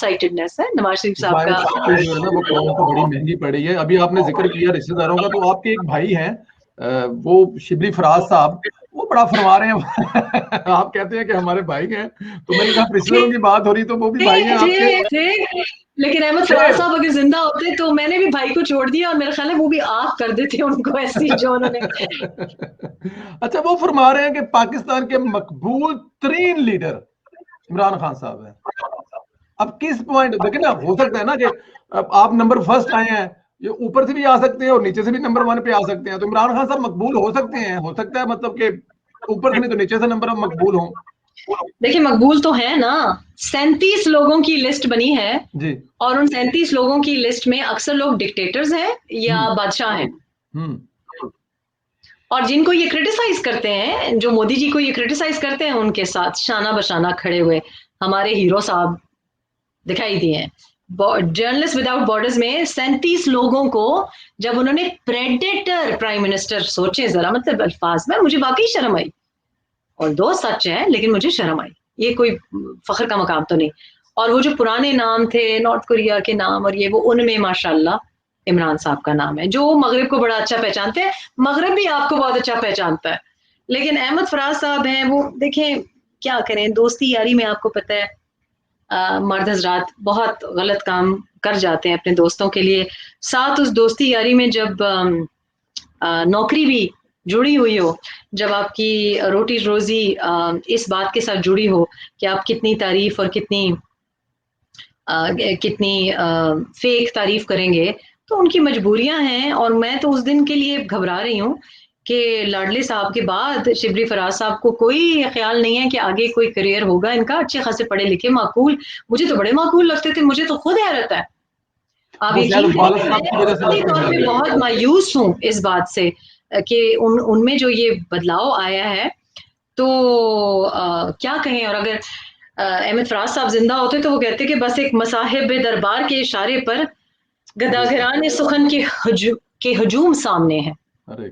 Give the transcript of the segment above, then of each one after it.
Sightedness है नवाज शरीफ साहब जो का। है ना वो कौम को बड़ी महंगी पड़ी है। अभी आपने जिक्र किया रिश्तेदारों का, तो आपके एक भाई हैं वो शिबली फराज साहब, वो बड़ा फरमा रहे हैं आप कहते हैं कि हमारे भाई हैं, तो मैंने कहा रिश्तेदारों की बात हो रही तो वो भी भाई हैं आपके। लेकिन अहमद फराज साहब अगर जिंदा होते तो मैंने भी भाई को छोड़ दिया और मेरा ख्याल है वो भी आग कर देते उनको ऐसी जो उन्होंने अच्छा, वो फरमा रहे हैं कि पाकिस्तान के मकबूल तरीन लीडर इमरान खान साहब है। अब किस पॉइंट देखिए ना, हो सकता है ना कि आप नंबर फर्स्ट आए हैं, ये ऊपर से भी आ सकते हैं और नीचे से भी नंबर 1 पे आ सकते हैं, तो इमरान खान साहब मकबूल हो सकते हैं, हो सकता है मतलब कि ऊपर से नहीं तो नीचे से नंबर मकबूल हो। देखिए मकबूल तो है ना, 37 लोगों की लिस्ट बनी है जी। और उन 37 लोगों की लिस्ट में अक्सर लोग डिक्टेटर्स हैं या बादशाह हैं। और जिनको ये क्रिटिसाइज करते हैं, जो मोदी जी को ये क्रिटिसाइज करते हैं, उनके साथ शाना बशाना खड़े हुए हमारे हीरो साहब दिखाई दिए हैं। जर्नलिस्ट विदाउट बॉर्डर्स में 37 लोगों को जब उन्होंने प्रेडेटर प्राइम मिनिस्टर, सोचे जरा, मतलब अल्फाज में मुझे वाकई शर्म आई, और दो सच है लेकिन मुझे शर्म आई, ये कोई फख्र का मकाम तो नहीं। और वो जो पुराने नाम थे नॉर्थ कोरिया के नाम और ये वो, उनमें माशाल्लाह इमरान साहब का नाम है, जो मगरब को बड़ा अच्छा पहचानते हैं, मगरब भी आपको बहुत अच्छा पहचानता है। लेकिन अहमद फराज साहब हैं, वो देखें क्या करें, दोस्ती यारी में आपको पता है मर्द हजरात बहुत गलत काम कर जाते हैं अपने दोस्तों के लिए। साथ उस दोस्ती यारी में जब नौकरी भी जुड़ी हुई हो, जब आपकी रोटी रोजी इस बात के साथ जुड़ी हो कि आप कितनी तारीफ और कितनी फेक तारीफ करेंगे, तो उनकी मजबूरियां हैं। और मैं तो उस दिन के लिए घबरा रही हूँ कि लाडले साहब के बाद शिबली फराज साहब को कोई ख्याल नहीं है कि आगे कोई करियर होगा इनका। अच्छे खासे पढ़े लिखे, माकूल, मुझे तो बड़े माकूल लगते थे, मुझे तो खुद हैरत है। आप यकीन करें, तौर पे बहुत मायूस हूँ इस बात से कि उनमें जो ये बदलाव आया है, तो क्या कहें। और अगर अहमद फराज साहब जिंदा होते तो वो कहते कि बस एक मसाहिब दरबार के इशारे पर गदागरान सुखन के हजूम सामने है। अरे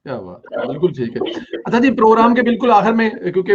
क्या बात, बिल्कुल ठीक है। अच्छा जी, प्रोग्राम के बिल्कुल आखिर में, क्योंकि